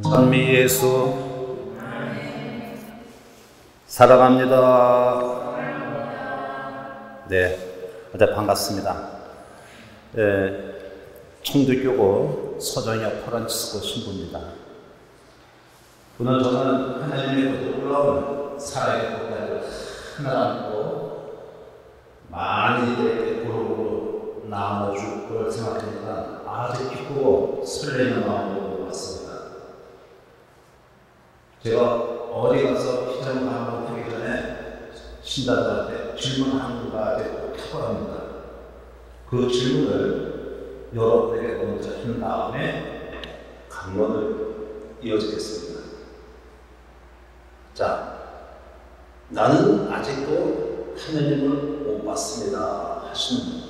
선미 예수 사랑합니다. 네, 어제 반갑습니다. 청두교구 서정혁 프란치스코 신부입니다. 오늘 저는 하나님의 놀라운 사랑의 복을 하나 안고 많이 이렇게 고루고루 나눠줄 걸 생각하니까 아주 기쁘고 설레는 마음으로 왔습니다. 제가 어디 가서 피자를 한번 하기 전에 신자들한테 질문 한 가지 꼭 해보랍니다. 그 질문을 여러분에게 먼저 한 다음에 강론을 이어지겠습니다. 자, 나는 아직도 하느님을 못 봤습니다 하시는 분,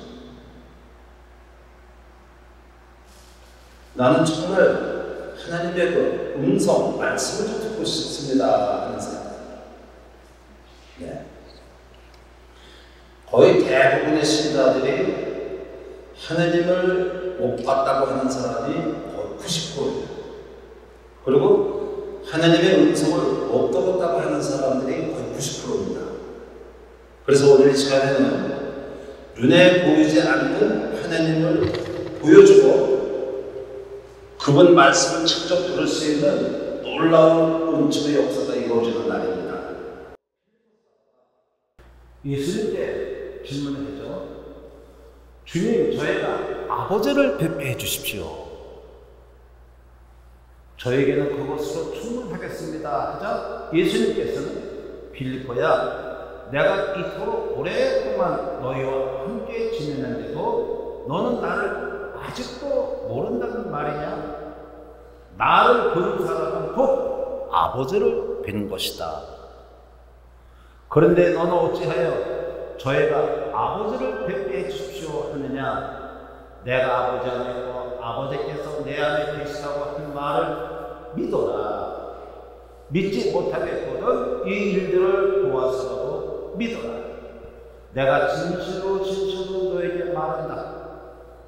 나는 정말 하나님의 그 음성, 말씀을 좀 듣고 싶습니다 하는 사람, 네. 거의 대부분의 신자들이 하나님을 못 봤다고 하는 사람이 거의 90%입니다. 그리고 하나님의 음성을 못 들었다고 하는 사람들이 거의 90%입니다. 그래서 오늘 이 시간에는 눈에 보이지 않는 하나님을 보여주고 그분 말씀을 직접 들을 수 있는 놀라운 은총의 역사가 이루어지는 날입니다. 예수님께 질문을 하죠. 주님, 저희가 아버지를 뵙게 해주십시오. 저에게는 그것으로 충분하겠습니다 하자 예수님께서는 빌립보야, 내가 이토록 오랫동안 너희와 함께 지내는데도 너는 나를 아직도 모른다는 말이냐? 나를 본 사람은 곧 아버지를 뵌 것이다. 그런데 너는 어찌하여 저희가 아버지를 뵙게 해주십시오 하느냐? 내가 아버지 안에 있고 아버지께서 내 안에 계시다고 한 말을 믿어라. 믿지 못하겠거든 이 일들을 보아서라도 믿어라. 내가 진실로 너에게 말한다.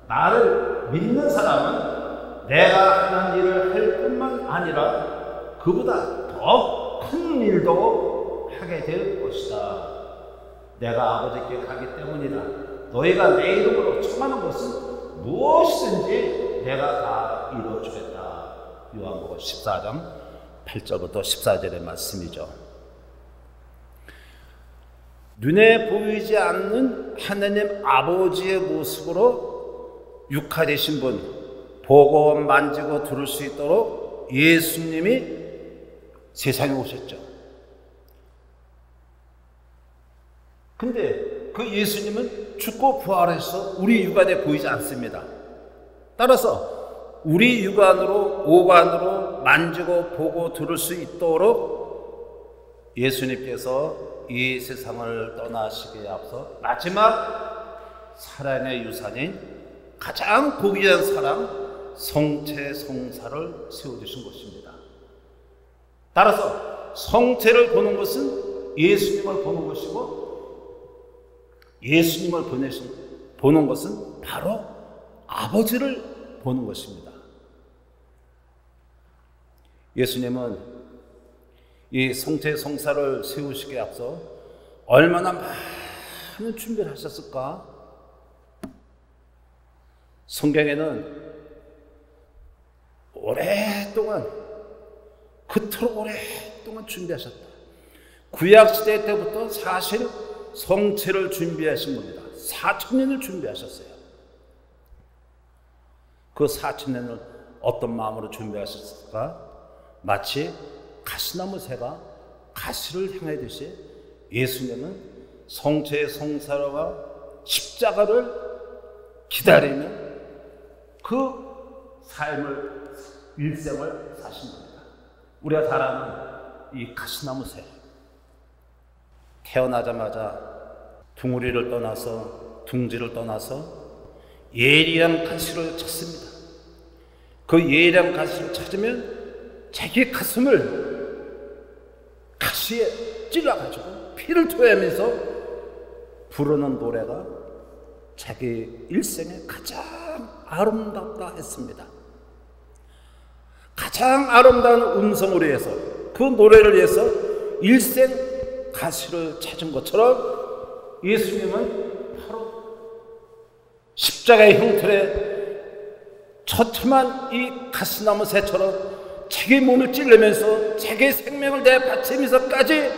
나를 믿는 사람은 내가 하는 일을 할 뿐만 아니라 그보다 더 큰 일도 하게 될 것이다. 내가 아버지께 가기 때문이다. 너희가 내 이름으로 청하는 것은 무엇이든지 내가 다 이루어주겠다. 요한복음 14장 8절부터 14절의 말씀이죠. 눈에 보이지 않는 하나님 아버지의 모습으로 육화되신 분, 보고 만지고 들을 수 있도록 예수님이 세상에 오셨죠. 근데 그 예수님은 죽고 부활해서 우리 육안에 보이지 않습니다. 따라서 우리 육안으로, 오간으로 만지고 보고 들을 수 있도록 예수님께서 이 세상을 떠나시기에 앞서 마지막 사랑의 유산인 가장 고귀한 사랑, 성체 성사를 세워주신 것입니다. 따라서 성체를 보는 것은 예수님을 보는 것이고 예수님을 보는 것은 바로 아버지를 보는 것입니다. 예수님은 이 성체 성사를 세우시기에 앞서 얼마나 많은 준비를 하셨을까? 성경에는 그토록 오랫동안 준비하셨다. 구약시대 때부터 사실 성체를 준비하신 겁니다. 4000년을 준비하셨어요. 그 4000년을 어떤 마음으로 준비하셨을까? 마치 가시나무 새가 가시를 향하듯이 예수님은 성체의 성사와 십자가를 기다리며 그 삶을, 일생을 사신 겁니다. 우리가 잘 아는 이 가시나무 새, 태어나자마자 둥지를 떠나서 예리한 가시를 찾습니다. 그 예리한 가시를 찾으면 자기 가슴을 가시에 찔러가지고 피를 토하면서 부르는 노래가 자기 일생에 가장 아름답다 했습니다. 가장 가장 아름다운 음성으로 해서 그 노래를 위해서 일생 가시를 찾은 것처럼 예수님은 바로 십자가의 형틀에 처참한 이 가시나무 새처럼 자기 몸을 찔르면서 자기의 생명을 내 바치면서까지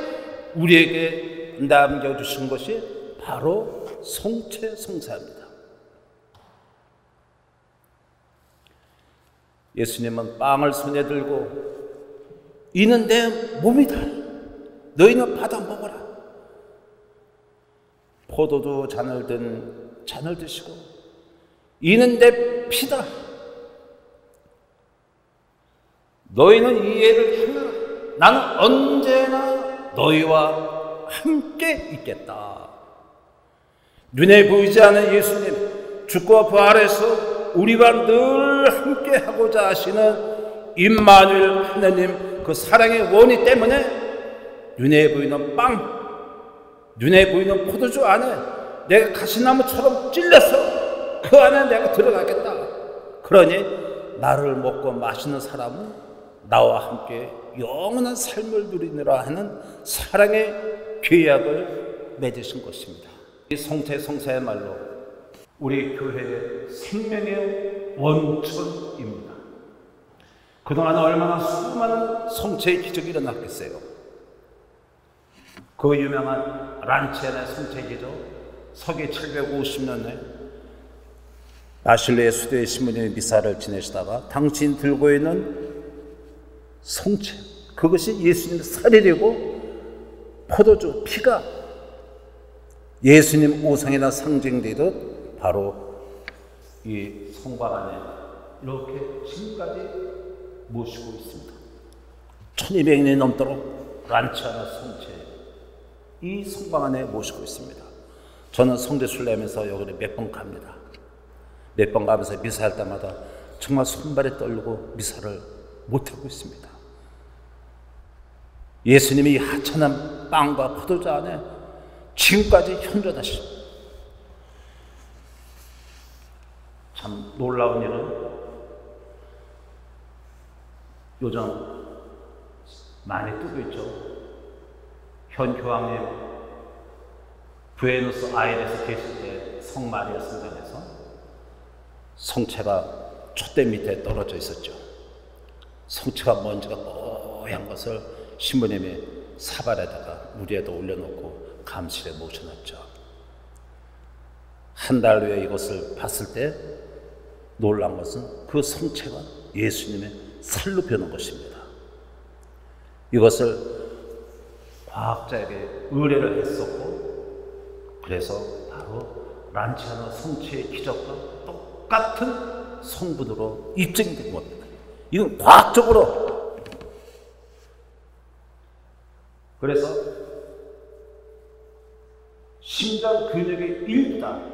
우리에게 남겨주신 것이 바로 성체성사입니다. 예수님은 빵을 손에 들고 이는 내 몸이다. 너희는 받아 먹어라. 포도주 잔을 든 잔을 드시고 이는 내 피다. 너희는 이 애를 행하라. 나는 언제나 너희와 함께 있겠다. 눈에 보이지 않는 예수님, 죽고 부활해서 우리와 늘 함께 하고자 하시는 임마누엘 하나님 그 사랑의 원이 때문에 눈에 보이는 빵, 눈에 보이는 포도주 안에 내가 가시나무처럼 찔려서 그 안에 내가 들어가겠다. 그러니 나를 먹고 마시는 사람은 나와 함께 영원한 삶을 누리느라 하는 사랑의 계약을 맺으신 것입니다. 이 성체성사의 말로 우리 교회의 생명의 원천입니다. 그동안 얼마나 수많은 성체의 기적이 일어났겠어요. 그 유명한 란치안의 성체 기적, 서기 750년에 아실레의 수도의 신부님이 미사를 지내시다가 당신 들고 있는 성체, 그것이 예수님의 살이 되고 포도주, 피가 예수님 우상이나 상징되듯 바로 이 성곽 안에 이렇게 지금까지 모시고 있습니다. 1200년이 넘도록 란치아나 성체 이 성곽 안에 모시고 있습니다. 저는 성대 순례하면서 여기를 몇 번 갑니다. 몇 번 가면서 미사할 때마다 정말 손발이 떨리고 미사를 못하고 있습니다. 예수님이 하찮은 빵과 포도주 안에 지금까지 현존하시죠. 참 놀라운 일은 요즘 많이 뜨고 있죠. 현 교황님 부에노스 아이레스 계실 때 성마리아 성당에서 성체가 촛대 밑에 떨어져 있었죠. 성체가 먼지가 뽀얀 것을 신부님이 사발에다가 물 위에다 올려놓고 감실에 모셔놨죠. 한 달 후에 이것을 봤을 때 놀란 것은 그 성체가 예수님의 살로 변한 것입니다. 이것을 과학자에게 의뢰를 했었고 그래서 바로 란치아나 성체의 기적과 똑같은 성분으로 입증된 겁니다. 이건 과학적으로. 그래서 심장 근육의 일부다.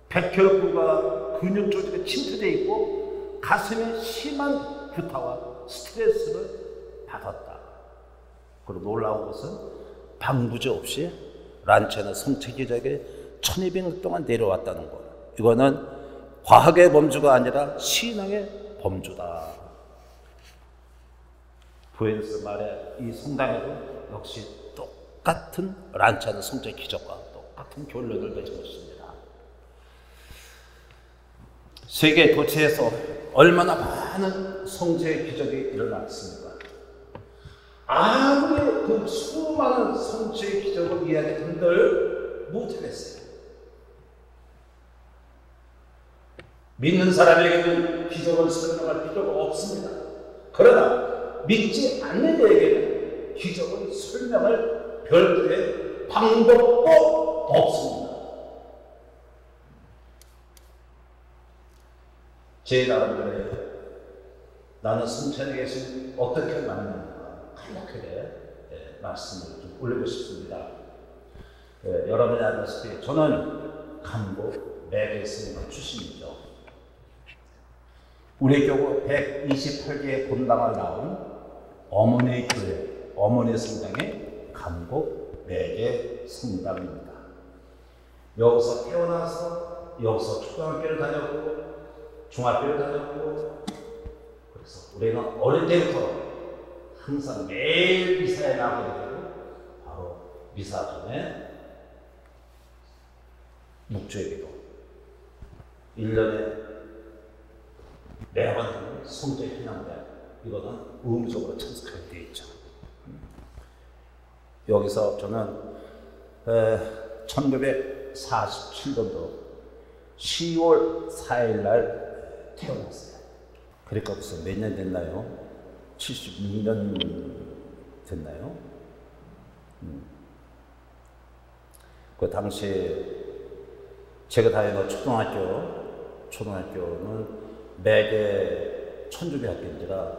백혈구가 근육 조직에 침투되어 있고 가슴에 심한 구타와 스트레스를 받았다. 그리고 놀라운 것은 방부제 없이 란치아나 성체 기적에 1200년 동안 내려왔다는 것. 이거는 과학의 범주가 아니라 신앙의 범주다. 부에노스 말에 이 성당에도 역시 똑같은 란치아나 성체 기적과 똑같은 결론을 맺은 것입니다. 세계 도처에서 얼마나 많은 성체 기적이 일어났습니까? 아무리 그 수많은 성체 기적을 이야기한들 못하겠어요. 믿는 사람에게는 기적을 설명할 필요가 없습니다. 그러나 믿지 않는 이에게는 기적을 설명할 별도의 방법도 없습니다. 제 나름대로 나는 성천에 계신 어떻게 만났는가 간략하게 말씀을 좀 올리고 싶습니다. 여러분이 알다시피 저는 강북 매개스님 출신이죠. 우리 교구 128개의 본당을 낳은 어머니 교회, 어머니 성당의 강북 매개 성당입니다. 여기서 태어나서 여기서 초등학교를 다녔고 중학교를 다녔고 그래서 우리는 어릴 때부터 항상 매일 미사에 나가게 되고 바로 미사 전에 묵주의기도 1년에 매번 하는 성도 현양대 이거는 의무적으로 참석하게 되어 있죠. 여기서 저는 1947년도 10월 4일 날 태어났어요. 그러니까 벌써 몇 년 됐나요? 76년 됐나요? 그 당시 제가 다니던 초등학교는 매개 천주교학교인지라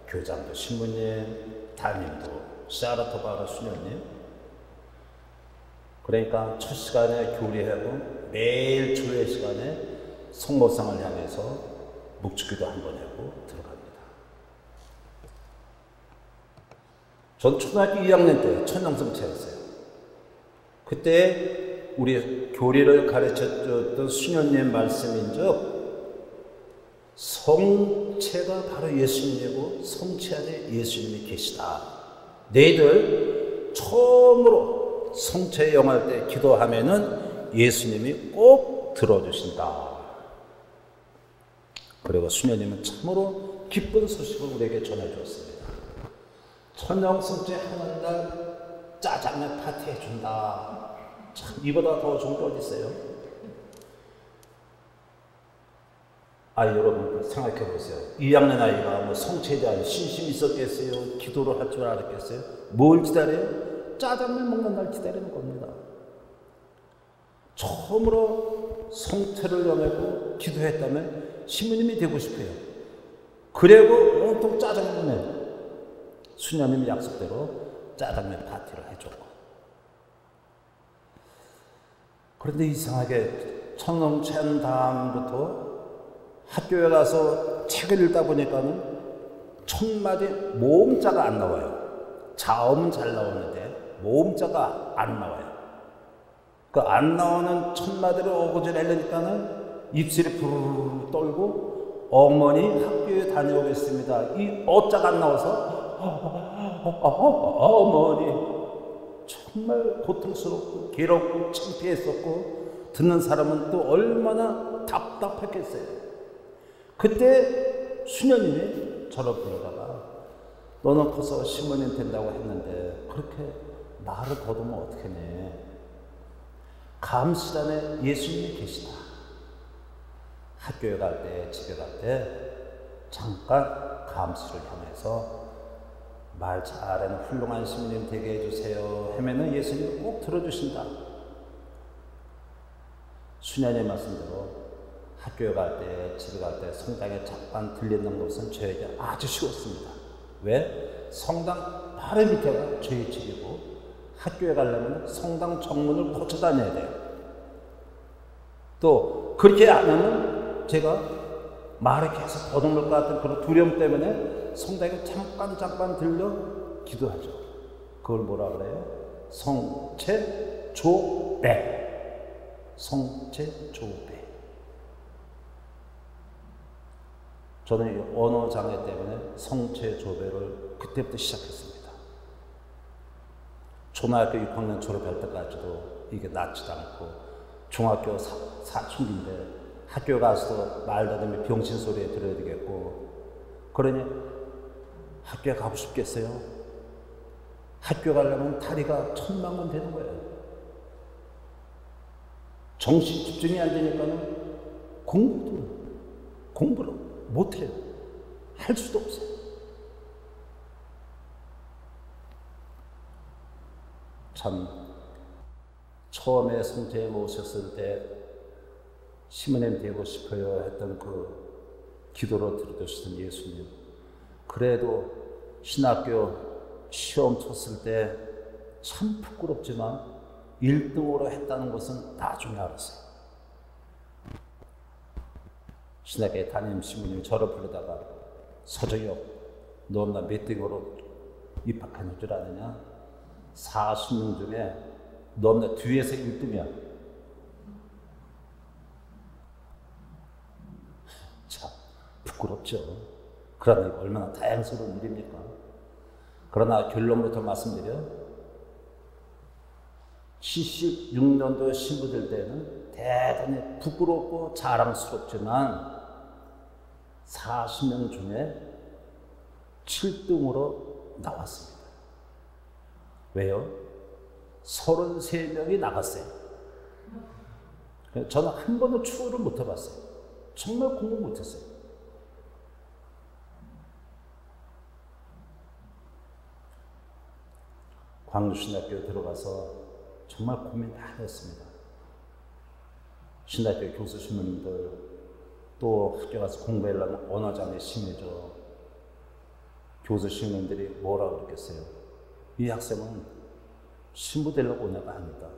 교장도 신부님, 담임도 사라토바라 수녀님. 그러니까 첫 시간에 교리하고 매일 주일 시간에 성모상을 향해서 묵주기도 한번 하고 들어갑니다. 전 초등학교 2학년 때 천양성체였어요. 그때 우리 교리를 가르쳐줬던 수녀님 말씀인즉 성체가 바로 예수님이고 성체 안에 예수님이 계시다. 너희들 처음으로 성체 영할 때 기도하면은 예수님이 꼭 들어주신다. 그리고 수녀님은 참으로 기쁜 소식을 우리에게 전해주었습니다. 천영성체 하는 날 짜장면 파티 해준다. 참 이보다 더 좋은 게 어디 있어요? 여러분 생각해 보세요. 2학년 아이가 뭐 성체에 대한 신심이 있었겠어요? 기도를 할 줄 알았겠어요? 뭘 기다려요? 짜장면 먹는 날 기다리는 겁니다. 처음으로 성체를 영하고 기도했다면 신부님이 되고 싶어요. 그리고 온통 짜장면을 수녀님이 약속대로 짜장면 파티를 해줬고. 그런데 이상하게 천홍찬 다음부터 학교에 가서 책을 읽다 보니까는 첫 마디 모음자가 안 나와요. 자음은 잘 나오는데 모음자가 안 나와요. 그 안 나오는 첫 마디를 어거지를 하려니까는 입술이 부르르 떨고 어머니 학교에 다녀오겠습니다. 이 어자가 안 나와서 어머니 정말 고통스럽고 괴롭고 창피했었고 듣는 사람은 또 얼마나 답답했겠어요. 그때 수녀님이 저를 부르다가 너는 커서 신부님 된다고 했는데 그렇게 말을 거두면 어떡하니? 감실 안에 예수님이 계시다. 학교에 갈 때, 집에 갈 때 잠깐 감실을 향해서 말 잘하는 훌륭한 신부님 되게 해주세요 하면은 예수님이 꼭 들어주신다. 수녀님 말씀대로 학교에 갈 때, 집에 갈 때 성당에 잠깐 들리는 것은 저에게 아주 쉬웠습니다. 왜? 성당 바로 밑에가 저희 집이고 학교에 가려면 성당 정문을 거쳐 다녀야 돼요. 또 그렇게 안 하면 제가 말을 계속 더듬을 것 같은 그런 두려움 때문에 성당에 잠깐 들려 기도하죠. 그걸 뭐라 그래요? 성체조배. 성체조배. 저는 이 언어 장애 때문에 성체조배를 그때부터 시작했습니다. 초등학교 6학년 졸업할 때까지도 이게 낫지도 않고 중학교 사춘기인데 학교 가서도 말 더듬이 병신 소리에 들어야 되겠고 그러니 학교에 가고 싶겠어요? 학교 가려면 다리가 천만건 되는 거예요. 정신 집중이 안 되니까는 공부를 못해요. 할 수도 없어요. 참 처음에 성체에 모셨을 때 시모님 되고 싶어요 했던 그 기도로 들어주시던 예수님. 그래도 신학교 시험 쳤을 때 참 부끄럽지만 1등으로 했다는 것은 나중에 알았어요. 신학교에 담임 신부님이 저를 부르다가 서정혁 너 나 몇 등으로 입학한 줄 아느냐? 40명 중에 너 나 뒤에서 1등이야. 참 부끄럽죠. 그러나 이거 얼마나 다양스러운 일입니까? 그러나 결론부터 말씀드려 76년도 신부될 때는 대단히 부끄럽고 자랑스럽지만 40명 중에 7등으로 나왔습니다. 왜요? 33명이 나갔어요. 저는 한 번도 추월을 못 해봤어요. 정말 공부 못했어요. 광주신학교에 들어가서 정말 고민 많이 했습니다. 신학교 교수 신부님들 또 학교 가서 공부하려면 언어장애 심해져. 교수 신부님들이 뭐라고 그랬겠어요? 이 학생은 신부 되려고 온 애가 아니다.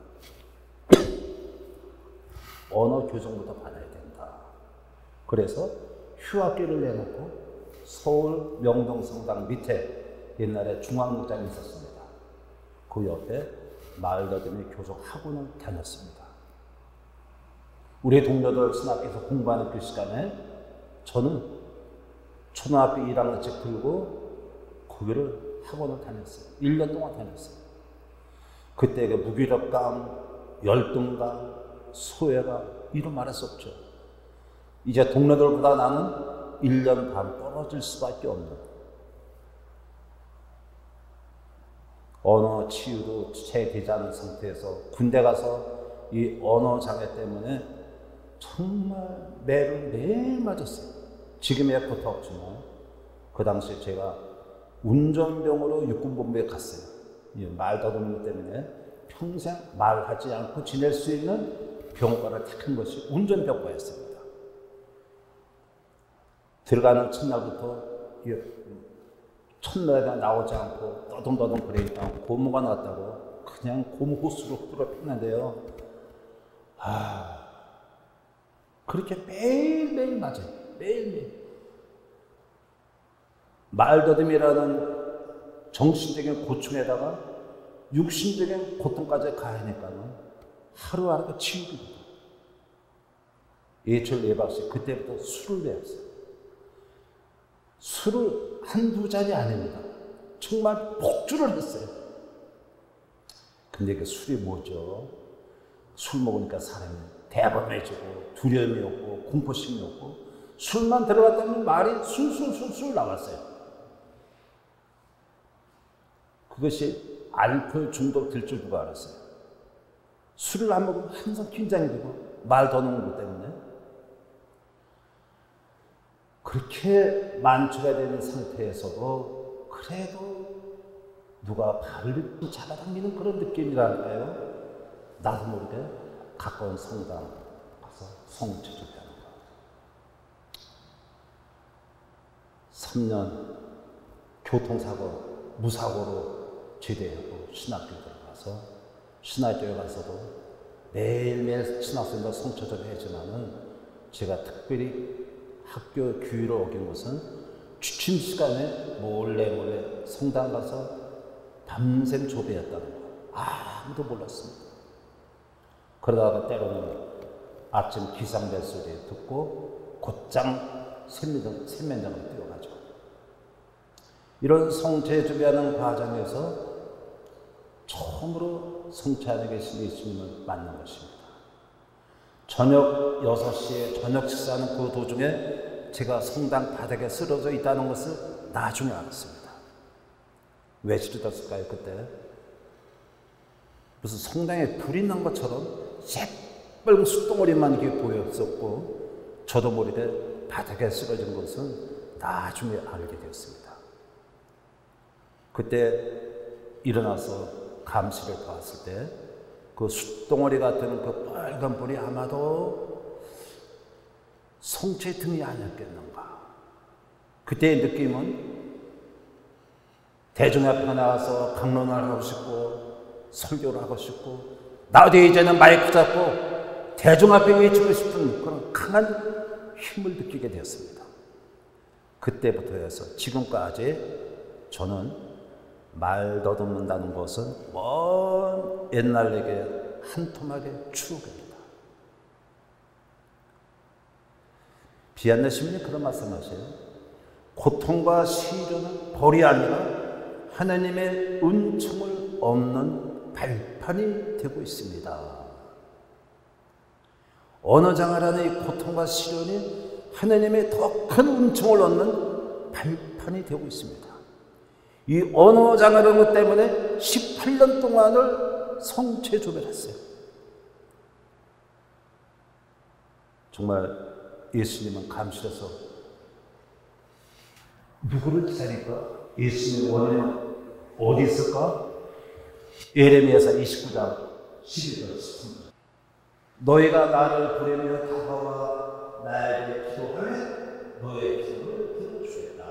언어 교정부터 받아야 된다. 그래서 휴학기를 내놓고 서울 명동성당 밑에 옛날에 중앙극장이 있었습니다. 그 옆에 마을더듬이 교정 학원을 다녔습니다. 우리 동료들 신학교에서 공부하는 그 시간에 저는 초등학교 1학년씩 들고 거기를 학원을 다녔어요. 1년 동안 다녔어요. 그때 그 무기력감, 열등감, 소외감 이런 말할 수 없죠. 이제 동료들보다 나는 1년 반 떨어질 수밖에 없는 언어 치유도 채 되지 않은 상태에서 군대 가서 이 언어 장애 때문에 정말 매를 매일 맞았어요. 지금이야 고통 없지만 그 당시에 제가 운전병으로 육군본부에 갔어요. 말더듬는 것 때문에 평생 말하지 않고 지낼 수 있는 병과를 택한 것이 운전병과였습니다. 들어가는 첫날부터 첫날에 나오지 않고 떠듬떠듬 그러니까 고무가 났다고 그냥 고무 호수로 뚫어 폈는데요. 그렇게 매일매일 맞아요. 매일매일. 말더듬이라는 정신적인 고충에다가 육신적인 고통까지 가하니까는 하루하루 치유입니다. 예철 예박씨 그때부터 술을 배웠어요. 술을 한두 잔이 아닙니다. 정말 폭주를 했어요. 근데 그 술이 뭐죠? 술 먹으니까 사람이 대범해지고 두려움이 없고 공포심이 없고 술만 들어갔다면 말이 술술 나왔어요. 그것이 알코올 중독 될 줄 누가 알았어요? 술을 안 먹으면 항상 긴장이 되고 말 더 넣는 것 때문에 그렇게 만취가 되는 상태에서도 그래도 누가 발을 잡아당기는 그런 느낌이랄까요? 나도 모르게 가까운 성당 가서 성체적다는 거. 3년 교통사고, 무사고로 제대하고 신학교 들어가서 신학교에 가서도 매일매일 신학생과 성체적을 했지만은 제가 특별히 학교 규율을 어긴 것은 취침 시간에 몰래 성당 가서 밤샘 조배했다는 거. 아무도 몰랐습니다. 그러다가 때로는 아침 기상벨 소리 듣고 곧장 세면장으로 뛰어가죠. 이런 성체 조배하는 과정에서 처음으로 성체하게 계신 예수님을 만난 것입니다. 저녁 6시에 저녁 식사하는 그 도중에 제가 성당 바닥에 쓰러져 있다는 것을 나중에 알았습니다. 왜 쓰러졌을까요? 그때 무슨 성당에 불이 난 것처럼 새빨간 숯덩어리만 이렇게 보였었고 저도 모르게 바닥에 쓰러진 것은 나중에 알게 되었습니다. 그때 일어나서 감시를 봤을 때 그 숯덩어리 같은 그 빨간 불이 아마도 성체 등이 아니었겠는가. 그때의 느낌은 대중 앞에 나가서 강론을 하고 싶고 설교를 하고 싶고 나도 이제는 마이크 잡고 대중 앞에 외치고 싶은 그런 강한 힘을 느끼게 되었습니다. 그때부터 해서 지금까지 저는 말 더듬는다는 것은 먼 옛날 내게 한 토막의 추억입니다. 비안내 시민이 그런 말씀하세요. 고통과 시련은 벌이 아니라 하나님의 은총을 얻는 발판이 되고 있습니다. 언어장애라는 이 고통과 시련이 하나님의 더 큰 은총을 얻는 발판이 되고 있습니다. 이 언어장애라는 것 때문에 18년 동안을 성체조배를 했어요. 정말 예수님은 감실해서 누구를 기다릴까? 예수님의 원인은 어디 있을까? 예레미야서 29장 11절 13절. 너희가 나를 부르며 다가와 나에게 기도하면 너의 기도를 들어주겠다.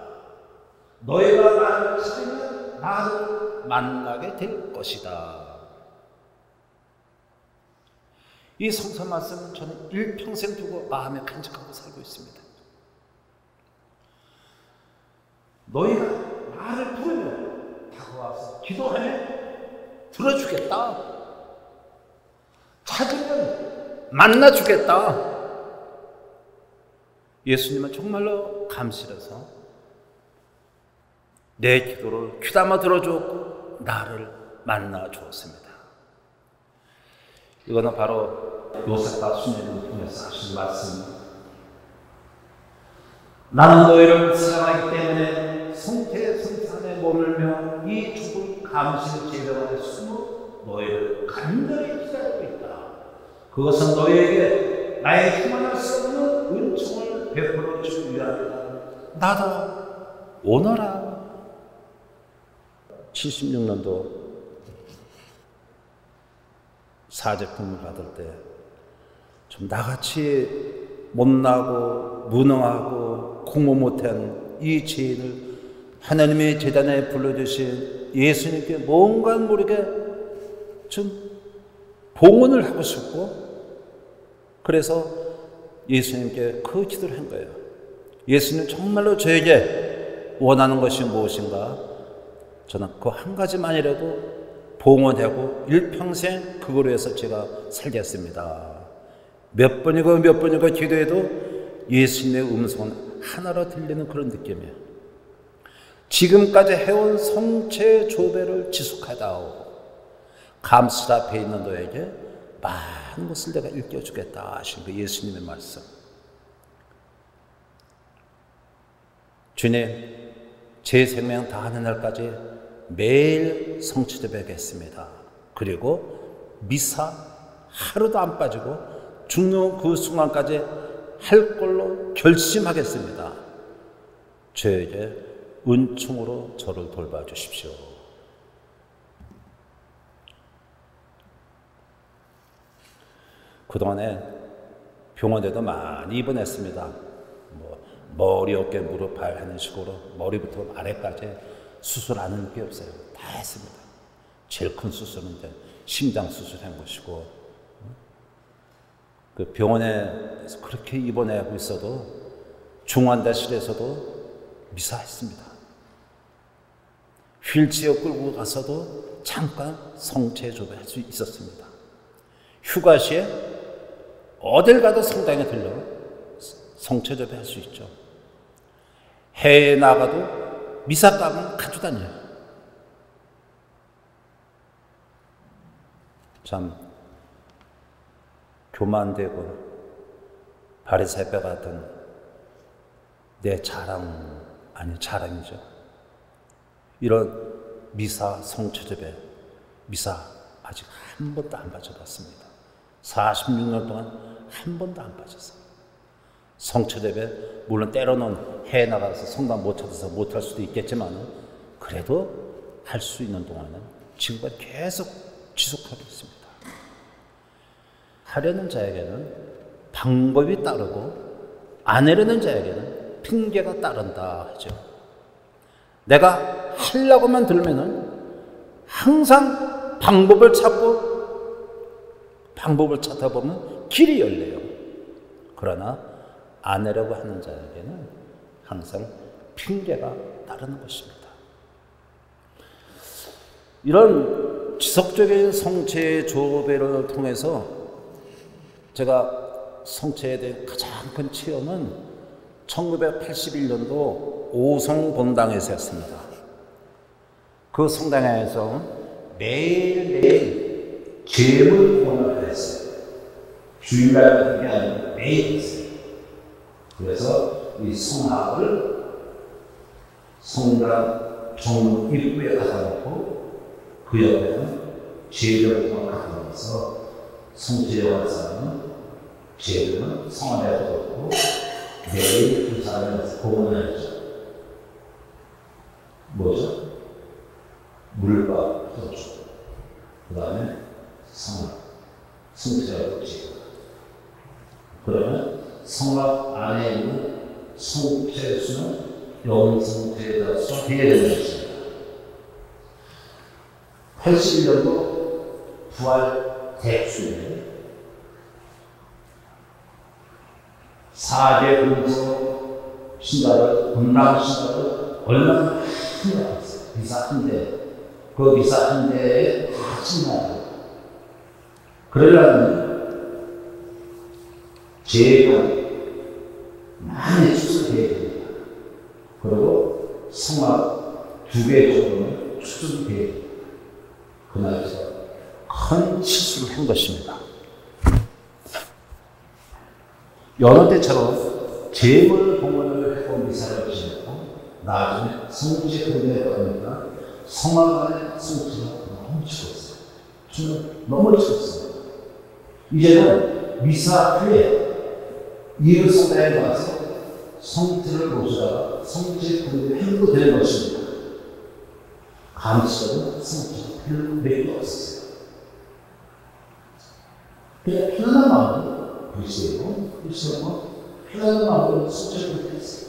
너희가 나를 찾으면 나를 만나게 될 것이다. 이 성서 말씀은 저는 일평생 두고 마음에 간직하고 살고 있습니다. 너희가 나를 부르며 다가와서 기도하면 들어주겠다. 찾으면 만나주겠다. 예수님은 정말로 감실해서 내 기도를 귀담아 들어주었고 나를 만나 주었습니다. 이거는 바로 요셉과 수녀를 통해서 하신 말씀입니다. 나는 너희를 사랑하기 때문에 성태성산에 머물며 이 죽은 감실 제병 안에 숨어 너희를 간절히 기다리고 있다. 그것은 너희에게 나의 힘을 수 없는 은총을 베풀어 주기 위함이다. 나도 오너라. 76년도 사제품을 받을 때 좀 나같이 못나고 무능하고 공부 못한 이 죄인을 하나님의 제단에 불러주신 예수님께 뭔가 모르게 좀 봉헌을 하고 싶고, 그래서 예수님께 그 기도를 한 거예요. 예수님 정말로 저에게 원하는 것이 무엇인가? 저는 그 한 가지만이라도 봉헌하고 일평생 그거로 해서 제가 살겠습니다. 몇 번이고 기도해도 예수님의 음성은 하나로 들리는 그런 느낌이에요. 지금까지 해온 성체 조배를 지속하다오. 감실 앞에 있는 너에게 많은 것을 내가 일깨워주겠다 하신 그 예수님의 말씀. 주님, 제 생명 다하는 날까지 매일 성체 조배하겠습니다. 그리고 미사 하루도 안 빠지고 죽는 그 순간까지 할 걸로 결심하겠습니다. 저에게 은총으로 저를 돌봐주십시오. 그동안에 병원에도 많이 입원했습니다. 머리, 어깨, 무릎, 발 하는 식으로 머리부터 아래까지 수술하는 게 없어요. 다 했습니다. 제일 큰 수술은 이제 심장 수술한 것이고, 그 병원에 그렇게 입원하고 있어도 중환자실에서도 미사했습니다. 휠체어 끌고 가서도 잠깐 성체 조배할 수 있었습니다. 휴가 시에 어딜 가도 성당에 들려 성체 조배할 수 있죠. 해외에 나가도 미사감은 가지고 다녀요. 참 교만되고 바리새파 같은 내 자랑 아니 자랑이죠. 이런 미사 성체조배 미사 아직 한 번도 안 빠져봤습니다. 46년 동안 한 번도 안 빠졌어요. 성체조배 물론 때로는 해외 나가서 성당 못 찾아서 못할 수도 있겠지만 그래도 할 수 있는 동안은 지금까지 계속 지속하고 있습니다. 하려는 자에게는 방법이 따르고 안 하려는 자에게는 핑계가 따른다 하죠. 내가 하려고만 들면은 항상 방법을 찾다 보면 길이 열려요. 그러나 안 하려고 하는 자에게는 항상 핑계가 따르는 것입니다. 이런 지속적인 성체 조배를 통해서 제가 성체에 대한 가장 큰 체험은 1981년도 오성본당에서 했습니다. 그 성당에서 매일매일 제물 공연을 했어요. 주일날 같은 게 아니고 매일 했어요. 그래서 이 성악을 성당 정문 입구에 갖다 놓고 그 옆에는 제물을 갖다 놓아서 성지에 간 사람은 제물은 성 안에 뒀고 매일 그 사람에서 공헌을 했죠. 뭐죠? 물과 소주, 그 다음에 성악, 성체하고 제물. 그러면 성악 안에 있는 성체의 수는 영성체에 따라서 해야 되는 것입니다. 81년도 부활 대축에 4대 군소 신가를, 분당 신가를 얼마나 많이 나왔어요. 미사 한 대. 그 미사 한 대에 다 참여하고. 그러려면 제가 많이 추수해야 됩니다. 그리고 성악 2개 정도는 추수해야 됩니다. 그날에서 큰 실수를 한 것입니다. 여느 때처럼 제물 공헌을 하고 미사를 지냈고 나중에 성지 공연에 가니까 성악 안에 성지가 너무 죽었어요. 저는 너무 죽었어요. 이제는 미사 후에 이웃 성당에 가서 성지를 모시다가 성지 공연을 해도 되는 것입니다. 감시자는 성지가 별로 매도 없었어요. 그냥 편안한 마음으로 글쎄요, 편안한 마음으로 성지를 공연했어요.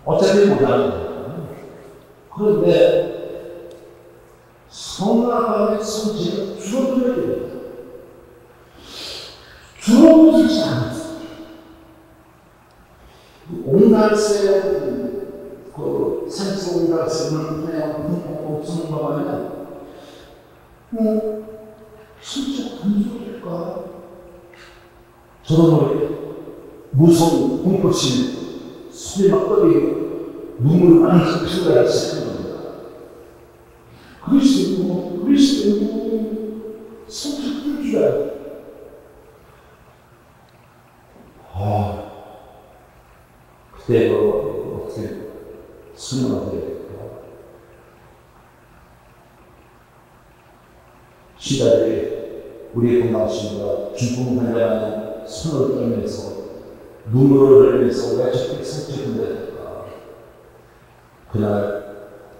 어차피 못하는 거예요. 그런데 성악안의 성지가 줄어들어야 됩니다. 줄어들지 않았어요. 옹달새, 그 산속 옹달새는 그냥 없어는가 하면, 성지가 안 줄어들까? 저도 모르게 무서운 공포심, 손이 막 떨리고 눈물을 많이 흘려야 시작하는 겁니다. 그리스도 성질 끌줄 알아요. 그때 어떻게 설명을 드려야 될까? 시다들이 우리 건강신과 중풍 환자는 손을 떨면서 눈물을 흘리면서 왜 저렇게 성질 흘려야 될까? 그날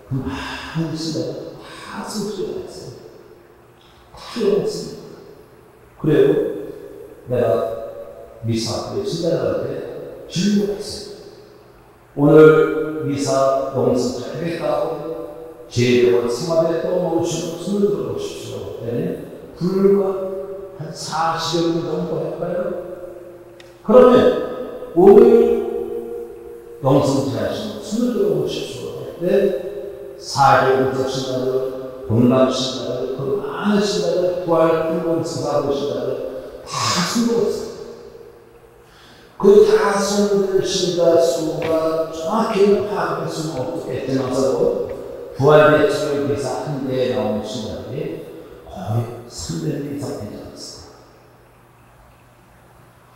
그 많은 시대가 다 성질을 했어요. 다 일어났습니다. 그래도 내가 미사 앞에 신자들한테 질문했어요. 오늘 미사 영성차 하겠다고 제대로 성화에 떠놓으시고 손을 들어보십시오. 불과 한 40여 분 정도 할까요? 그러면 오늘 영성차 하시고 손을 들어보십시오. 그때 4대 신자들, 동남 신자들, 그 많은 신자들, 부활 풍광수사하고 신자들 다 숨겼어요. 그 다 숨길 신자 수가 정확히 파악할 수는 없겠지만서도 부활 대축을 위해서 한 대에 나오는 신자들이 거의 300명 이상 되지 않았습니다.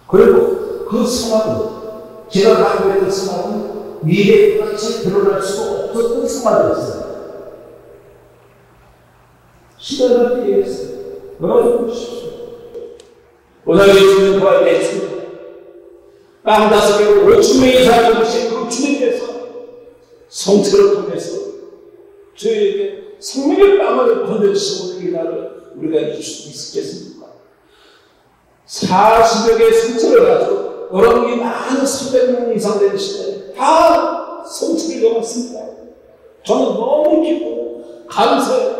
그리고 그 성악은 제가 갖고 있는 성악은 미래같이 드러날 수가 없었던 성악이었어요. 시간을 피해서 여러분 보십시오. 오늘 예수님은 부활 대축 빵 5개로 5,000명이 사는 것이 그 주님께서 성체를 통해서 저희에게 생명의 빵을 건네주시고 이 날을 우리가 잊을 수 있겠습니까? 40여 개의 성체를 가지고 여러분이 많은 300명 이상 되는 시대에 다 성체를 넘었습니다. 저는 너무 기쁘고 감사하고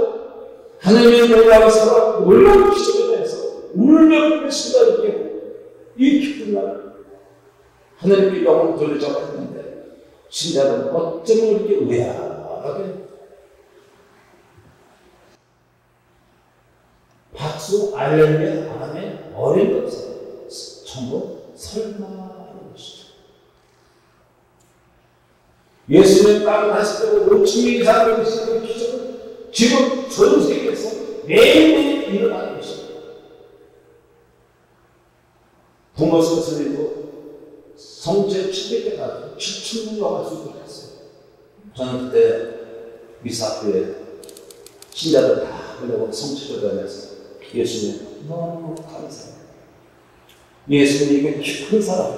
하나님의 놀라워서 놀라운 기적에 대해서 울며 불며 신다를 깨고 이 기쁜 날 하나님께 영을 돌려잡아야 했는데 신자는 어쩌면 이렇게 의아하게 박수, 알렐루야, 아멘, 어린 것은 전부 설마라는 것이죠. 예수님 땅을 다시 빼고 5천 명이 살고 있는 기적은 지금 전 세계에서 매일매일 일어나는 것입니다. 부모 선생님도 성체 700개 가지고 7,000명 와가지고 했어요. 저는 그때 미사학교에 신자들 다 하려고 성체를 하면서 예수님 너무 감사해요. 예수님이 깊은 사람,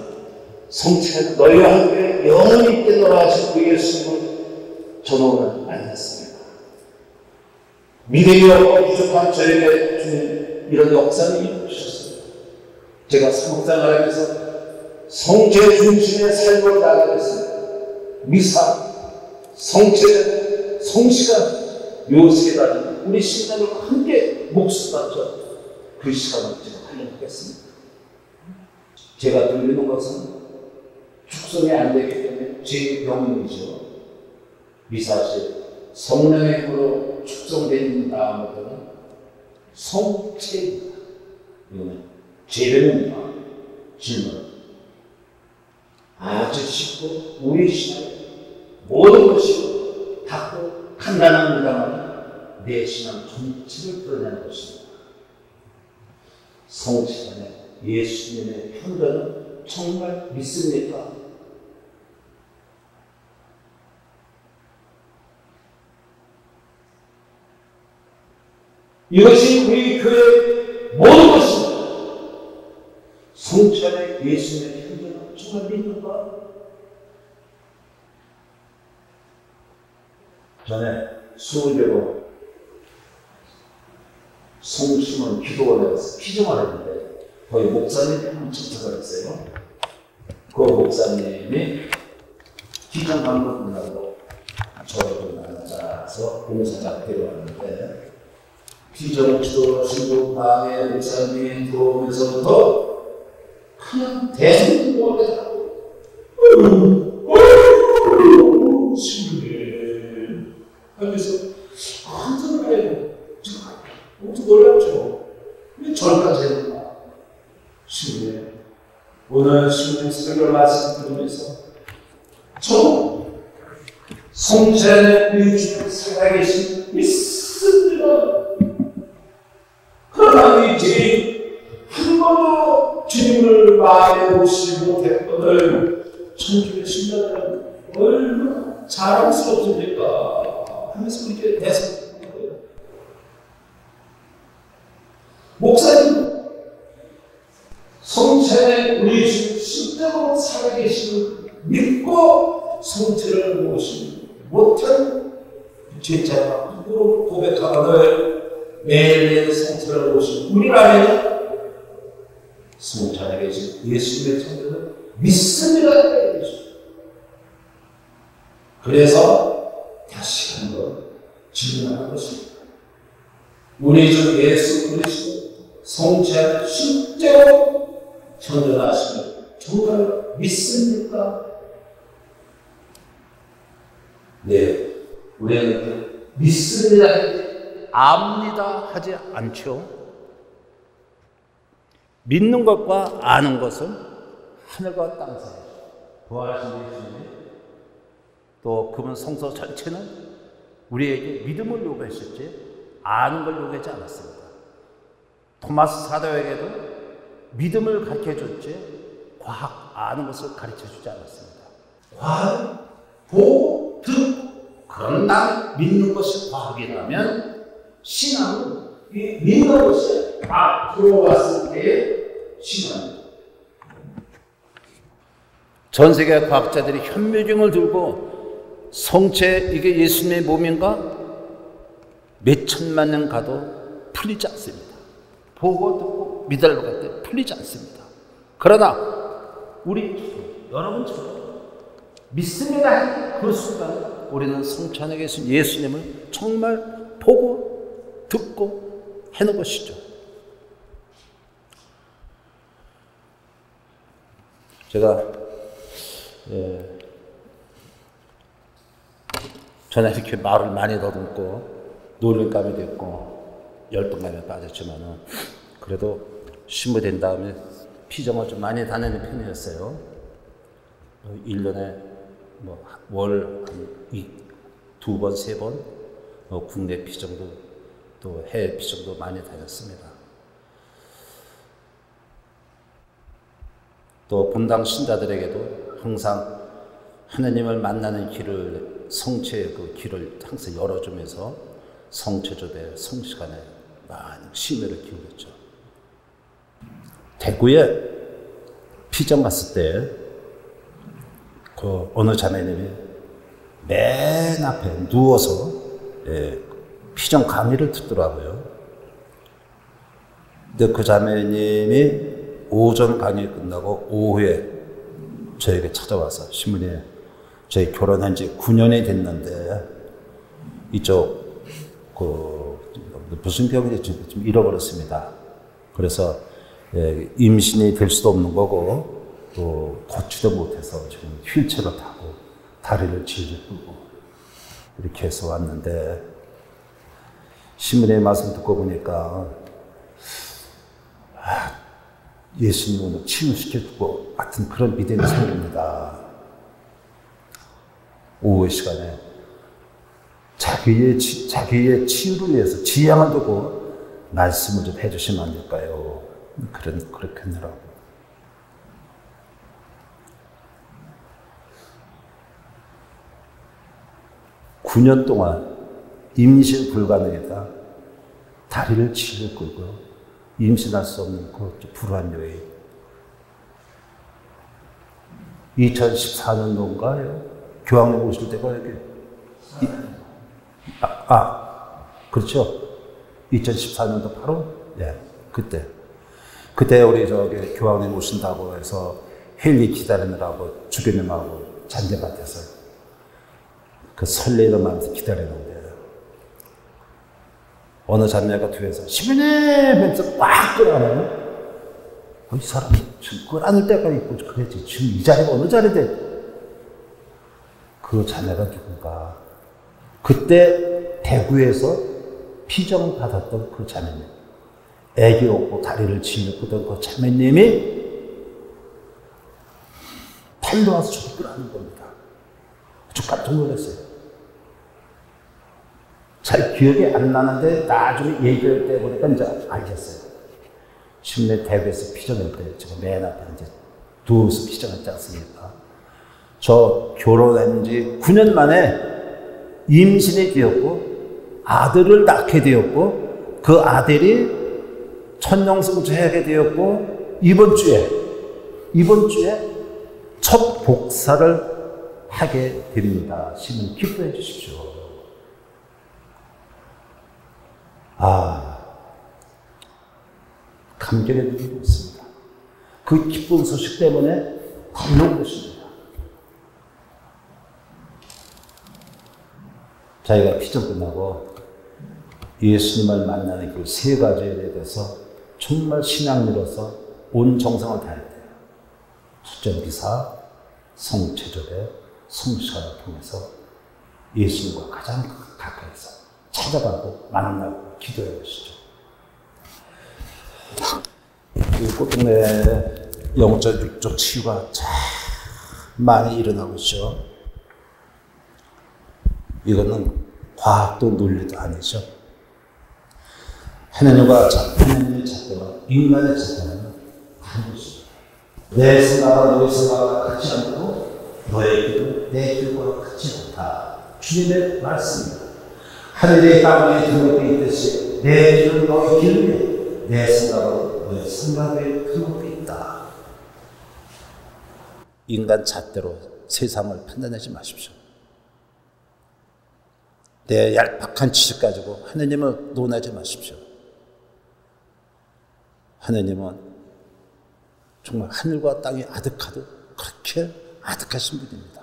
성체는 너희와 함께 영원히 있게 놀아주신 그 예수님을 저는 오늘 만났습니다. 믿음이 없고 부족한 저에게 주님 이런 역사를 이루셨습니다. 제가 사목생활을 하면서 성체 중심의 삶을 나가겠습니다. 미사, 성체, 성시간 요 세 가지 우리 신앙을 함께 목숨 바쳐 그 시간을 제가 활용하겠습니다. 제가 들리는 것은 축성이 안 되기 때문에 제 명령이죠. 미사시 성령의 힘으로 축성된 다음부터는 성체입니다. 이거는 제명입니다. 질문. 아주 쉽고 우리 신앙 모든 것이 닿고 간단합니다만 내 신앙 전체를 드러내는 것입니다. 성취간에 예수님의 편견은 정말 믿습니까? 이것이 우리 교회의 모든 것입니다. 성취간에 예수님의 편견은 정말 믿는가? 전에 20개로 송심원 기도원에 가서 피정을 했는데 거기 목사님이 한번 참석을 했어요. 그 목사님이 피정 방법 끝나고 저를 만나서 공사장 데려왔는데 피정 기도 신부 방에 목사님이 들어오면서부터 그냥 대성공을 하고 신부님 하면서 한숨을 하고 엄청 놀랍죠. 왜 저까지 했나? 신부님 오늘 신부님 설교 말씀 들으면서 저 성체는 우리 주님 살아계신 믿습니다. 그러나 이제 한 번도 주님을 마음에 모시지 못했거늘 천주의 신자들은 얼마나 자랑스럽습니까? 하면서 이렇게 대성하는 거예요. 목사님 성체는 우리 주님 실제로 살아계심을 믿고 성체를 모시지 못한 죄자가 함부로 고백하거늘 매일매일 성체를 모시는 우리라면 성찬에 계신 예수님의 성도는 믿습니다. 그래서 다시 한번 질문하는 것입니다. 우리 주 예수 그리스도 성찬을 실제로 전전하시는 정말 믿습니까? 네, 우리는 믿습니다. 압니다 하지 않죠. 믿는 것과 아는 것은 하늘과 땅 사이. 부활하신 예수님이 또 그분 성서 전체는 우리에게 믿음을 요구했었지 아는 걸 요구하지 않았습니다. 토마스 사도에게도 믿음을 가르쳐줬지 과학 아는 것을 가르쳐주지 않았습니다. 과학은 보고 듣고 그런 날 믿는 것이 과학이라면 신앙은 믿는 것이 앞으로 왔을 때의 신앙입니다. 전 세계 과학자들이 현미경을 들고 성체 이게 예수님의 몸인가? 몇 천만 년 가도 풀리지 않습니다. 보고 듣고 믿으려고 할 때 풀리지 않습니다. 그러나 우리 여러분처럼 믿습니다. 그 순간 우리는 성체 안에 계신 예수님을 정말 보고 듣고 하는 것이죠. 제가 전에 이렇게 말을 많이 더듬고 놀림감이 됐고 열등감에 빠졌지만은 그래도 신부된 다음에 피정을 좀 많이 다니는 편이었어요. 1년에 월 두 번, 세 번 국내 피정도 또 해외 피정도 많이 다녔습니다. 또 본당 신자들에게도 항상 하나님을 만나는 길을, 성체의 그 길을 항상 열어주면서 성체조배 성시간에 많은 심혈을 기울였죠. 대구에 피정 갔을 때 그 어느 자매님이 맨 앞에 누워서 피정 강의를 듣더라고요. 근데 그 자매님이 오전 강의 끝나고 오후에 저에게 찾아와서 신부님, 저희 결혼한 지 9년이 됐는데 이쪽 무슨 병인지 좀 잃어버렸습니다. 그래서 임신이 될 수도 없는 거고 또 걷지도 못해서 지금 휠체어를 타고 다리를 질질 끌고 이렇게 해서 왔는데 신부님의 말씀 듣고 보니까 예수님을 치유시켜주고 같은 그런 믿음이 생깁니다. 오후 시간에 자기의 치유를 위해서 지향을 두고 말씀을 좀 해주시면 안 될까요? 그렇게 하느라고. (9년) 동안 임신 불가능에다 다리를 질질 끌고 임신할 수 없는 그 불우한 여인. 2014년도인가요? 교황님 오실 때가 여기. 그렇죠. 2014년도 바로? 예, 그때 우리 교황님 오신다고 해서 헬기 기다리느라고 주변님하고 잔디밭에서 그 설레는 마음에서 기다리는데 어느 자매가 뒤에서 신부님 하면서 꽉 끌어안아요. 이 사람이 지금 끌어안을 때가 있고 그랬지. 지금 이 자리가 어느 자리대? 그 자매가 누군가. 그때 대구에서 피정 받았던 그 자매님. 애기 없고 다리를 질렸던 그 자매님이 달려와서 저를 끌어안는 겁니다. 저 깜짝 놀랐어요. 잘 기억이 안 나는데 나중에 얘기할 때 보니까 이제 알겠어요. 신내 대구에서 피정할 때 제가 맨 앞에 이제 누워서 피정했지 않습니까? 저 결혼한 지 9년 만에 임신이 되었고 아들을 낳게 되었고 그 아들이 천년성주하게 되었고 이번 주에 첫 복사를 하게 됩니다. 신은 기뻐해 주십시오. 감격에 누리고 있습니다. 그 기쁜 소식 때문에 달려온 것입니다. 자기가 피정 끝나고 예수님을 만나는 그 세 가지에 대해서 정말 신앙으로서 온 정성을 다해야 돼요. 첫째 미사, 성체조배, 성시간을 통해서 예수님과 가장 가까이서 찾아가고 만나고 기도해 보시죠. 이 꽃동네 영적 육적 치유가 참 많이 일어나고 있죠. 이거는 과학도 논리도 아니죠. 하나님의 잣대와 인간의 잣대는 다른 것입니다. 내 생각과 너의 생각과 같지 않고 너의 길은 내 길과 같지 않다. 주님의 말씀입니다. 하늘의 땅 위에 등록되어 있듯이 내 길은 너의 길 위에 내 생각은 너의 생각에 등록되어 있다. 인간 잣대로 세상을 판단하지 마십시오. 내 얄팍한 지식 가지고 하나님을 논하지 마십시오. 하나님은 정말 하늘과 땅이 아득하듯 그렇게 아득하신 분입니다.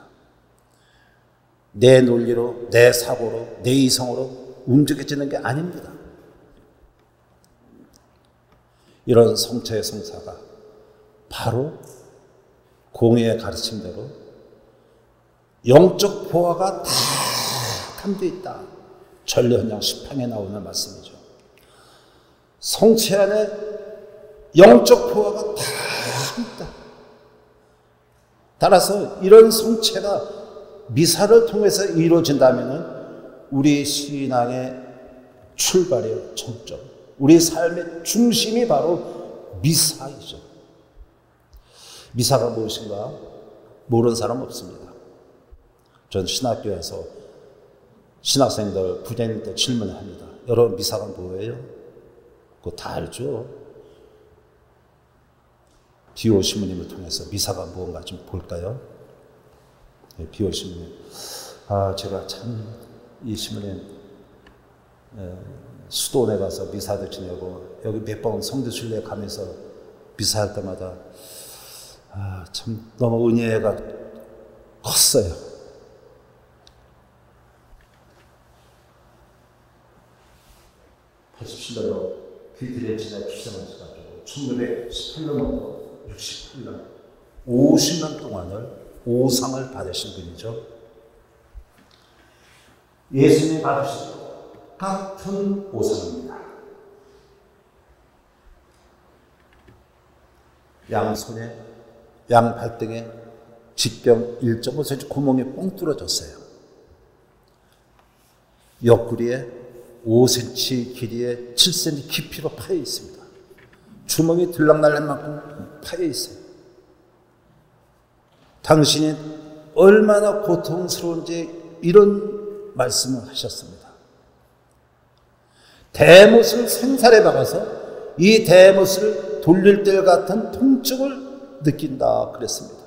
내 논리로, 내 사고로, 내 이성으로 움직여지는 게 아닙니다. 이런 성체의 성사가 바로 공의의 가르침대로 영적 보화가 다 담겨 있다. 전례헌장 10항에 나오는 말씀이죠. 성체 안에 영적 보화가 다 있다. 따라서 이런 성체가 미사를 통해서 이루어진다면 우리 신앙의 출발이에요. 정점. 우리 삶의 중심이 바로 미사이죠. 미사가 무엇인가 모르는 사람 없습니다. 전 신학교에서 신학생들, 부장님들 질문을 합니다. 여러분 미사가 뭐예요? 그거 다 알죠? 비오 신부님을 통해서 미사가 무엇인가 좀 볼까요? 네, 비오 신부님. 제가 참 이 신부님 수도원에 가서 미사도 지내고 여기 몇 번 성도순례 가면서 미사할 때마다 참 너무 은혜가 컸어요. 보십시오. 그들의 진짜 기생하셔가지고 1918년부터 68년 50년 동안을 오상을 받으신 분이죠. 예수님이 받으신 같은 오상입니다. 양손에 양발등에 직경 1.5cm 구멍이 뻥 뚫어졌어요. 옆구리에 5cm 길이에 7cm 깊이로 파여 있습니다. 주먹이 들락날락 만큼 파여 있어요. 당신이 얼마나 고통스러운지 이런 말씀을 하셨습니다. 대못을 생살에 박아서 이 대못을 돌릴 때 같은 통증을 느낀다 그랬습니다.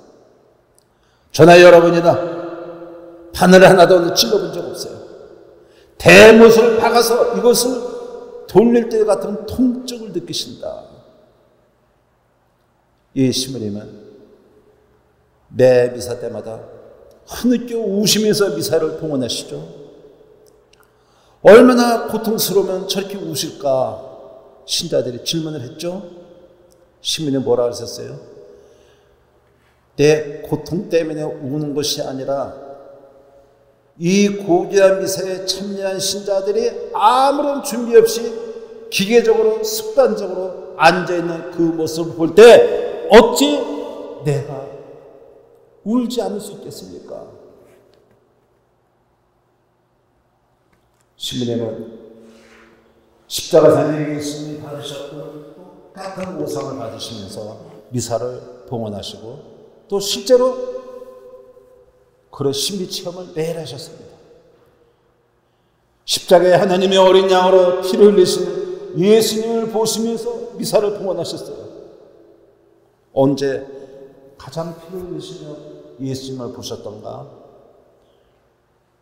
저나 여러분이나 바늘 하나도 찔러본 적 없어요. 대못을 박아서 이것을 돌릴 때 같은 통증을 느끼신다. 이 시모님은 매 미사 때마다 흐느껴 우시면서 미사를 봉헌하시죠. 얼마나 고통스러우면 저렇게 우실까 신자들이 질문을 했죠. 시모님이 뭐라 그러셨어요? 내 고통 때문에 우는 것이 아니라 이 고귀한 미사에 참여한 신자들이 아무런 준비 없이 기계적으로 습관적으로 앉아있는 그 모습을 볼 때 어찌 내가 울지 않을 수 있겠습니까? 시므님은 십자가상에 예수님이 받으셨고 똑같은 보상을 받으시면서 미사를 봉헌하시고 또 실제로 그런 신비체험을 매일 하셨습니다. 십자가에 하나님의 어린 양으로 피를 흘리시는 예수님을 보시면서 미사를 봉헌하셨어요. 언제 가장 피를 흘리시며 예수님을 보셨던가?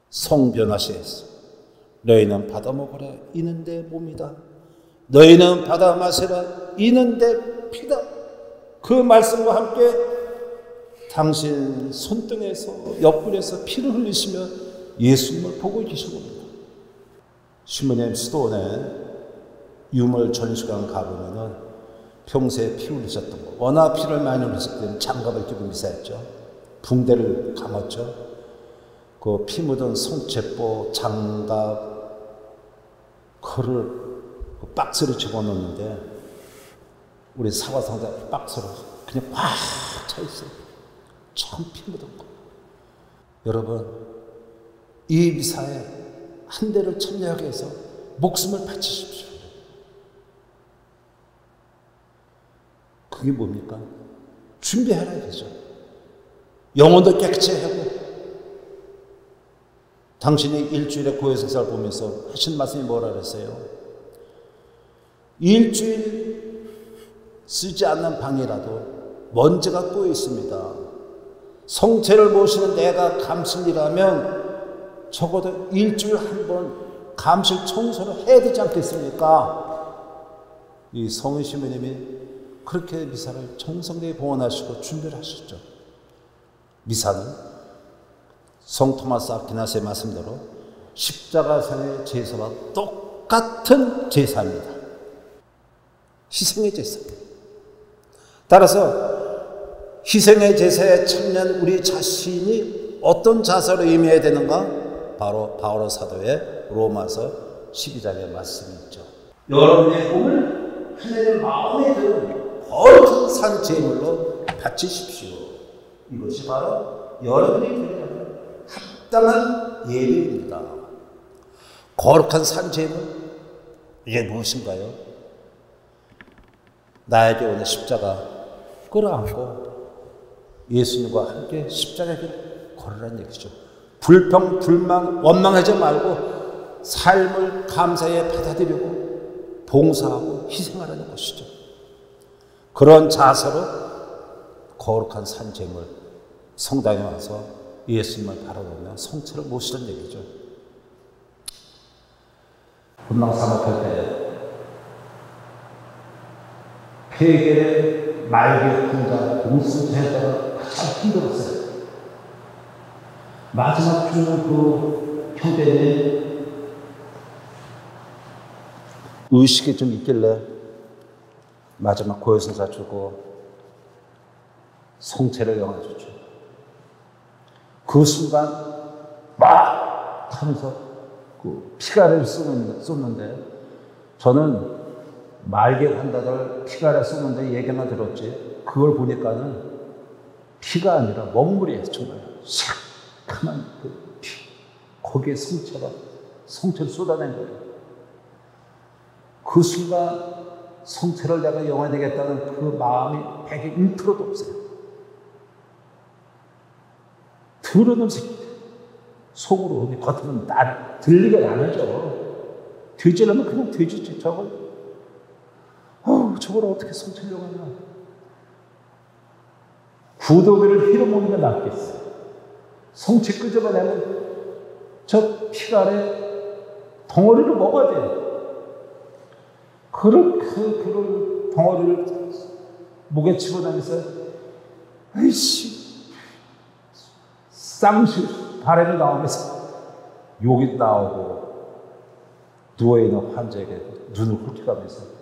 성변화시에서 너희는 받아 먹으라 이는 내 몸이다. 너희는 받아 마시라 이는 내 피다. 그 말씀과 함께 당신 손등에서 옆구리에서 피를 흘리시며 예수님을 보고 계신 겁니다. 시모님 수도원에 유물 전시관 가보면은 평소에 피 흘리셨던 거, 워낙 피를 많이 흘리셨기 때문에 장갑을 끼고 미사했죠. 붕대를 감았죠. 그 피 묻은 송채보, 장갑, 그를 그 박스로 집어넣는데 우리 사과상자 박스로 그냥 꽉 차 있어요. 참 피 묻은 거. 여러분, 이 미사에 한 대를 참여하기 위해서 목숨을 바치십시오. 그게 뭡니까? 준비하라 이거죠. 영혼도 깨끗이 하고 당신이 일주일에 고해성사를 보면서 하신 말씀이 뭐라 그랬어요? 일주일 쓰지 않는 방이라도 먼지가 꼬여 있습니다. 성체를 모시는 내가 감실이라면 적어도 일주일 한 번 감실 청소를 해야 되지 않겠습니까? 이 성은 시모님이 그렇게 미사를 정성되게 봉헌하시고 준비를 하셨죠. 미사는 성 토마스 아퀴나스의 말씀대로 십자가상의 제사와 똑같은 제사입니다. 희생의 제사. 따라서 희생의 제사에 참여한 우리 자신이 어떤 자세로 임해야 되는가? 바로 바오로 사도의 로마서 12장의 말씀이 있죠. 여러분의 몸을 하나님의 마음에 드는 거룩한 산 제물로 바치십시오. 이것이 바로 여러분이 드리는 합당한 예배입니다. 거룩한 산제물, 이게 무엇인가요? 나에게 오는 십자가 끌어안고 예수님과 함께 십자가의 길을 걸으라는 얘기죠. 불평, 불만, 원망하지 말고 삶을 감사에 받아들이고 봉사하고 희생하라는 것이죠. 그런 자세로 거룩한 산제물 성당에 와서 예수님을 바라보며 성체를 모시는 얘기죠. 본당 사목할 때 폐결의 말기 혼자 동승자가 가장 힘들었어요. 마지막 죽는 그 형제는 의식이 좀 있길래 마지막 고해성사 주고 성체를 영화줬죠. 그 순간 막 하면서 그 피가래를 쏟는데 저는 말개 환자들 피가래 쏟는데 얘기만 들었지 그걸 보니까는 피가 아니라 먹물이에요. 정말 새카만 그 피, 거기에 성체를 쏟아낸 거예요. 그 순간 성체를 내가 영화되겠다는 그 마음이 100%도 없어요. 들으는 새끼 속으로 겉으로는 들리게 안 하죠. 되지려면 그냥 되지지. 저걸 어떻게 성체려고 하냐. 구더기를 휘어먹는 게 낫겠어요. 성체 끄집어내면 저 피가래 덩어리를 먹어야 돼요. 그걸 덩어리를 목에 집어넣으면서 아이씨 쌍시 바람이 나오면서 욕이 나오고 누워있는 환자에게 눈을 훑어가면서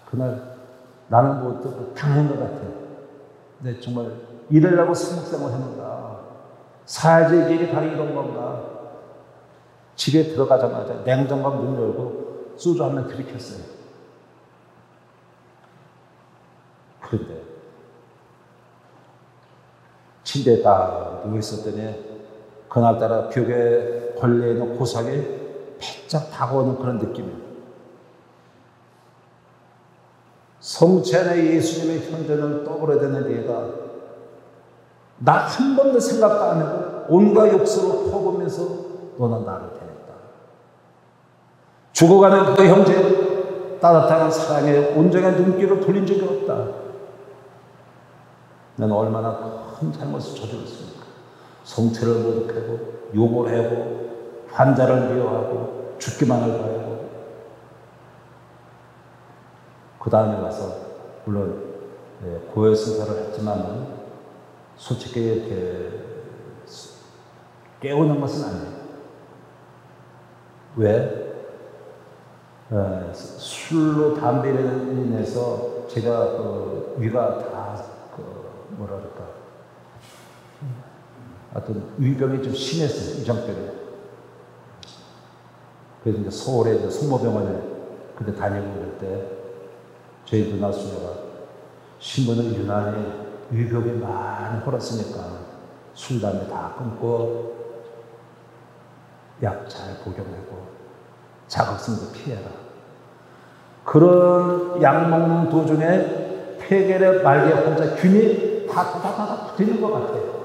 그날 나는 뭐 당한 것 같아. 근데 정말 이러려고 사목생활 했는가. 사회적 일이 바로 이런 건가. 집에 들어가자마자 냉장고 문 열고 소주 한 잔 들이켰어요. 그런데 침대에 딱 누워있었더니 그날따라 벽에 걸려있는 고상이 배짝 다가오는 그런 느낌이에요. 성체 안에 예수님의 현존을 떠올려야 되는 얘가 나 한 번도 생각도 안 하고 온갖 욕설을 퍼보면서 너는 나를 데렸다. 죽어가는 그 형제의 따뜻한 사랑에 온전한 눈길을 돌린 적이 없다. 나는 얼마나 큰 잘못을 저질렀습니까? 성체를 모독하고 욕을 하고 환자를 미워하고 죽기만 할 거예요. 그 다음에 가서 물론 고해성사를 했지만 솔직히 이렇게 깨우는 것은 아니에요. 왜? 술로 담배로 인해서 제가 위가 다 뭐라 그럴까 하여튼 위병이 좀 심했어요. 위장병이. 그래서 이제 서울에 이제 성모병원에 그때 다니고 그럴 때 저희 누나 수녀가 신부는 유난히 위병이 많이 홀았으니까 술, 담배 다 끊고 약 잘 복용하고 자극성도 피해라. 그런 약 먹는 도중에 폐결의 말기에 혼자 균이 다 붙어있는 것 같아요.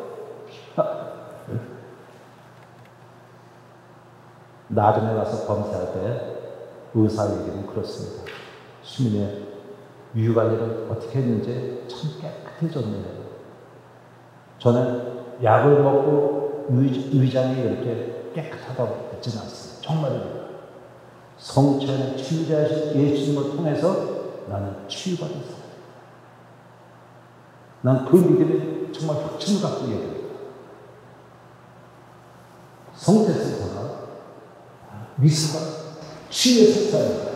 나중에 가서 검사할 때 의사 얘기는 그렇습니다. 수민의 위관리를 어떻게 했는지 참 깨끗해졌네요. 저는 약을 먹고 위장이 이렇게 깨끗하다고 했지는 않습니다. 정말입니다. 성체는 치유자이신 예수님을 통해서 나는 치유받았어요. 난 그 믿음에 정말 확신을 갖고 얘기합니다. 성체에서가 미스가 치유의 색상입니다.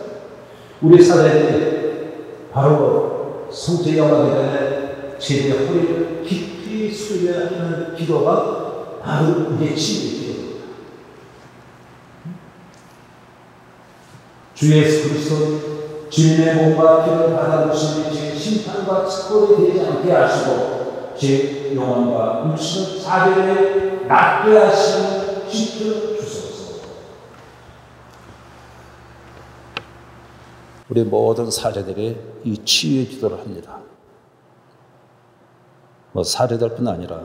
우리 사회에 바로 성체 영화기 전에 제대의 허리를 깊이 숙여야 하는 기도가 바로 이게 치유의 기도입니다. 주 예수 그리스도 주님의 몸과 피를 받아주시니 심판과 측벌이 되지 않게 하시고 제 영혼과 육신을 사대에 낫게 하시는 지켜 주소서. 우리 모든 사제들이 이 치유의 기도를 합니다. 사제들뿐 아니라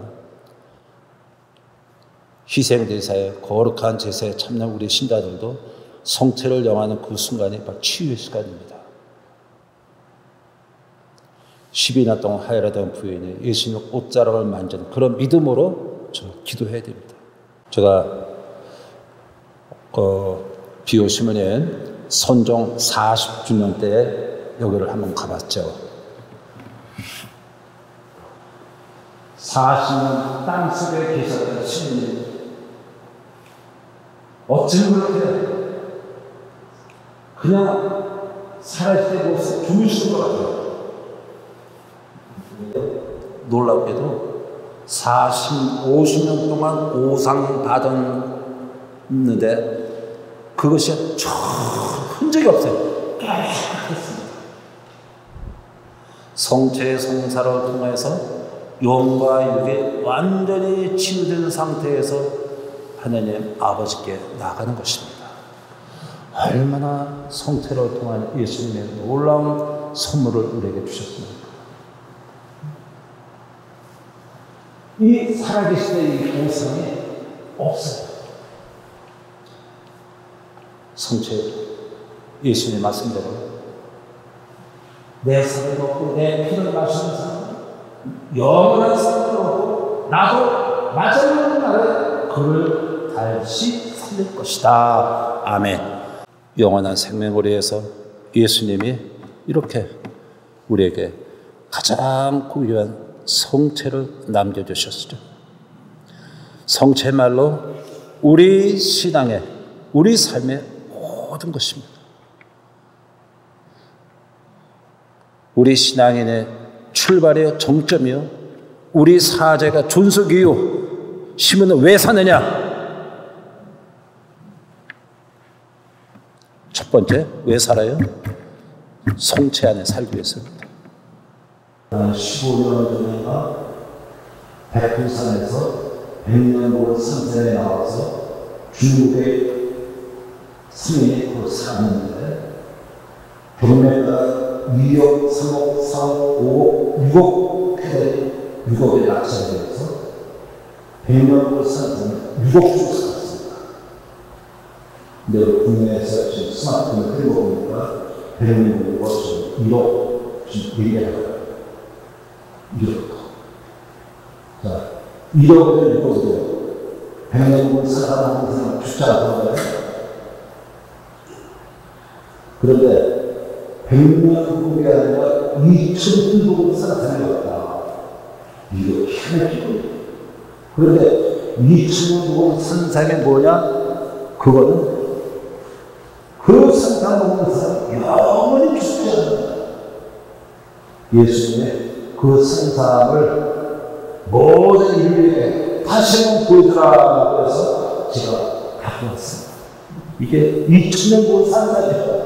희생제사에 거룩한 제사에 참여한 우리 신자들도 성체를 영하는 그 순간이 바로 치유의 시간입니다. 12년 동안 하혈하던 부인이 예수님의 옷자락을 만진 그런 믿음으로 기도해야 됩니다. 제가 비오시문에 선종 40주년 때 여기를 한번 가봤죠. 40년 땅속에 계셨던 신님, 어쩜 그렇게 그냥 살아있을 때 모습 주무시는 것 같아요. 놀랍게도 50년 동안 오상 받았는데 그것이 전 흔적이 없어요. 깨끗했습니다. 성체의 성사를 통해서 영과 육이 완전히 치유된 상태에서 하나님 아버지께 나가는 것입니다. 얼마나 성체를 통한 예수님의 놀라운 선물을 우리에게 주셨습니까? 이 살아계실 때 이 오상이 없어요. 성체 예수님 말씀대로 내 살을 먹고 내 피를 마시는 사람은 영원한 생명을 얻고 나도 마지막 날에 그를 다시 살릴 것이다. 아멘. 영원한 생명을 위해서 예수님이 이렇게 우리에게 가장 귀한 성체를 남겨주셨죠. 성체 말로 우리 신앙의, 우리 삶의 모든 것입니다. 우리 신앙인의 출발이요, 정점이요, 우리 사제가 존속이요, 시몬은 왜 사느냐? 첫 번째, 왜 살아요? 성체 안에 살기 위해서입니다. 15년 전인가 백두산에서 100년 묵은 산세에 나와서 중국의 스님이 그 사는데 경매가 2억, 3억, 4억, 5억, 6억 캐럴이 6억에 낙찰이 되어서 100년 묵은 산세는 6억 주고 살았습니다. 근데 국내에서 지금 스마트폰을 끌어보니까 100년 묵은 것은 1억 지금 얘기하다가 1억. 자, 1억을 6억으로 100년 살아가는 인생을 죽지 않는 거예요. 그런데 100년 후에 아니라 2000년으로 살아가는 것 같다. 이거 희한하죠. 그런데 2000년 산 사람이 뭐냐? 그거는 그 산사 먹는 사람 영원히 죽지 않는다. 예수님의 그 산사를 모든 인류에게 다시 한번 보여주라 그래서 제가 갖고 왔습니다. 이게 2000년 본 산사죠.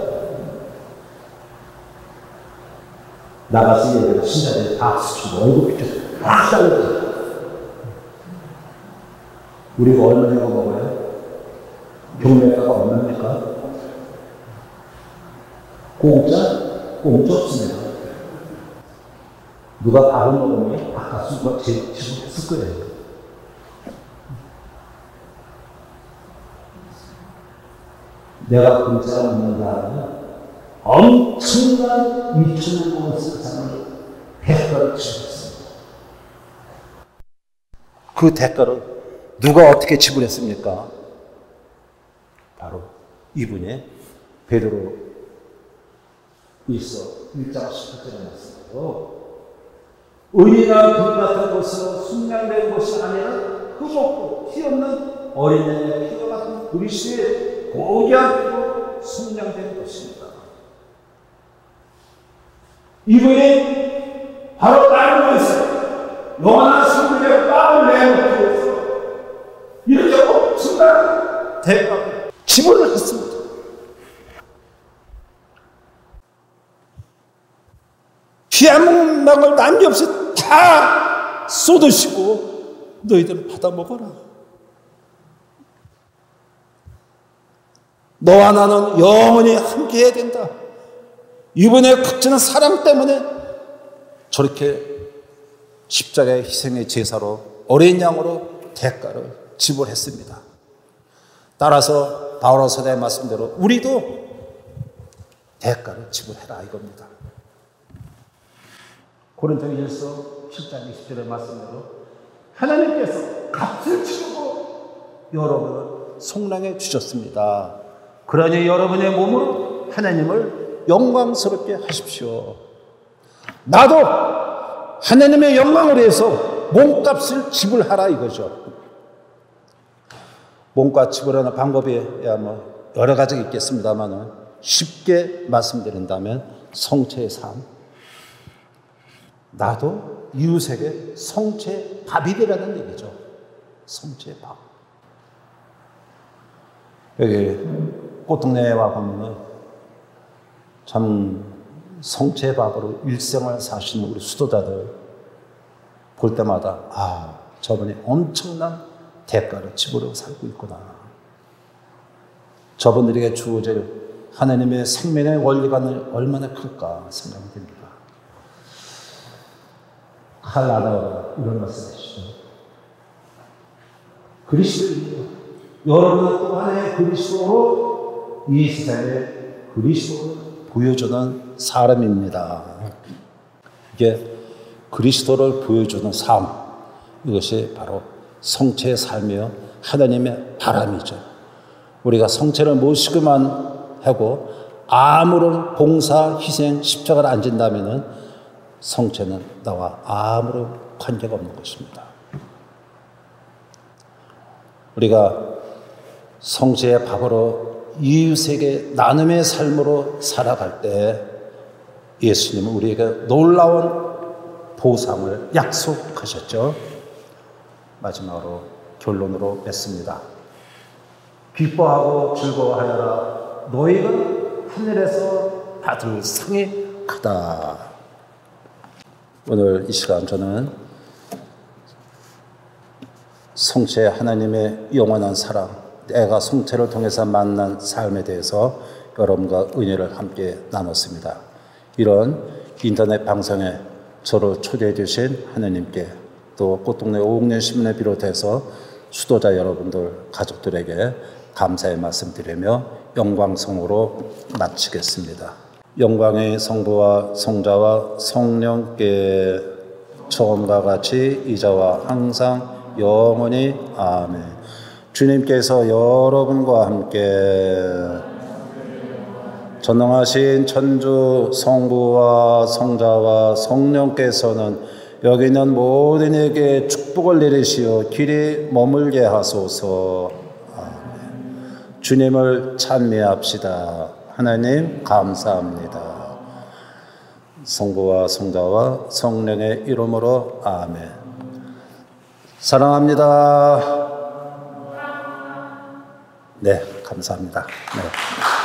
나가서 얘기를 신자들이 다 수치고 얼굴 비춰서 막 잘라줘. 우리가 얼마나 먹어요? 경매가가 얼마입니까? 공짜? 공짜 없습니다. 누가 밥을 먹으면 바깥수가 지불했을 거예요. 내가 공짜로 먹는 사람은 엄청난 2,000년 동안 세상을 대가를 지불했습니다. 그 대가를 누가 어떻게 지불했습니까? 바로 이분이 베드로 일서 1장 18절에 말씀하고 은이나 금 같은 것으로 순량된 것이 아니라 흠없고 티 없는 어린 양의 피와 같은 그리스도의 고귀한 피로 순량된 것입니다. 이분이 바로 나를 위해서 영원한 생명의 빵을 내놓기 위해서 이렇게 엄청난 대가를 지불을 했습니다. 피 한 방울 남김없이 다 쏟으시고 너희들 받아 먹어라. 너와 나는 영원히 함께 해야 된다. 이분의 극진한 사랑 때문에 저렇게 십자가의 희생의 제사로 어린 양으로 대가를 지불했습니다. 따라서 바울 사도의 말씀대로 우리도 대가를 지불해라 이겁니다. 고린도전서 7장 20절의 말씀대로 하나님께서 값을 치르고 여러분을 속량해 주셨습니다. 그러니 여러분의 몸으로 하나님을 영광스럽게 하십시오. 나도 하나님의 영광을 위해서 몸값을 지불하라 이거죠. 몸값 지불하는 방법이 여러 가지가 있겠습니다만 쉽게 말씀드린다면 성체의 삶, 나도 이웃에게 성체의 밥이 되라는 얘기죠. 성체의 밥. 여기 꽃동네에 와보면 참 성체의 밥으로 일생을 사시는 우리 수도자들 볼 때마다 저분이 엄청난 대가를 지불하고 살고 있구나. 저분들에게 주어질 하나님의 생명의 원리가 얼마나 클까 생각이 듭니다. 칼 아다가 이런 말씀 하시죠. 그리스도인이요. 여러분은 또 하나의 그리스도로 이 세상에 그리스도를 보여주는 사람입니다. 이게 그리스도를 보여주는 삶, 이것이 바로 성체의 삶이요 하나님의 바람이죠. 우리가 성체를 모시기만 하고 아무런 봉사, 희생, 십자가를 안 진다면 성체는 나와 아무런 관계가 없는 것입니다. 우리가 성체의 밥으로 이웃에게 나눔의 삶으로 살아갈 때 예수님은 우리에게 놀라운 보상을 약속하셨죠. 마지막으로 결론으로 맺습니다. 기뻐하고 즐거워하여라. 너희가 하늘에서 받을 상이 크다. 오늘 이 시간 저는 성체 하나님의 영원한 사랑, 내가 성체를 통해서 만난 삶에 대해서 여러분과 은혜를 함께 나눴습니다. 이런 인터넷 방송에 저를 초대해 주신 하나님께 또 꽃동네 오국년 신문을 비롯해서 수도자 여러분들 가족들에게 감사의 말씀 드리며 영광성으로 마치겠습니다. 영광의 성부와 성자와 성령께 처음과 같이 이제와 항상 영원히 아멘. 주님께서 여러분과 함께 전능하신 천주 성부와 성자와 성령께서는 여기 있는 모든 이에게 축복을 내리시어 길이 머물게 하소서. 아멘. 주님을 찬미합시다. 하나님 감사합니다. 성부와 성자와 성령의 이름으로 아멘. 사랑합니다. 네, 감사합니다. 네.